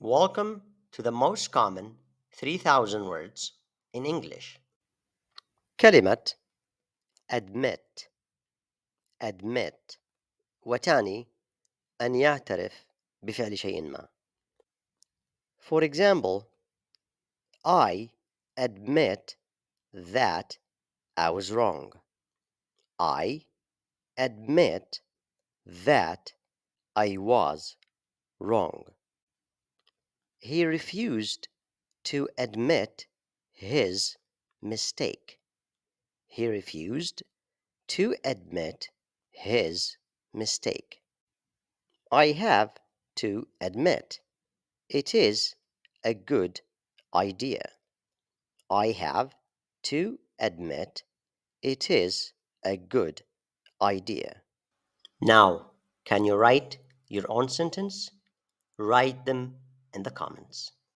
Welcome to the most common 3000 words in English. كلمة admit وتعني أن يعترف بفعل شيء ما. For example, I admit that I was wrong. I admit that I was wrong. He refused to admit his mistake. He refused to admit his mistake. I have to admit it is a good idea. I have to admit it is a good idea. Now, can you write your own sentence? Write them in the comments.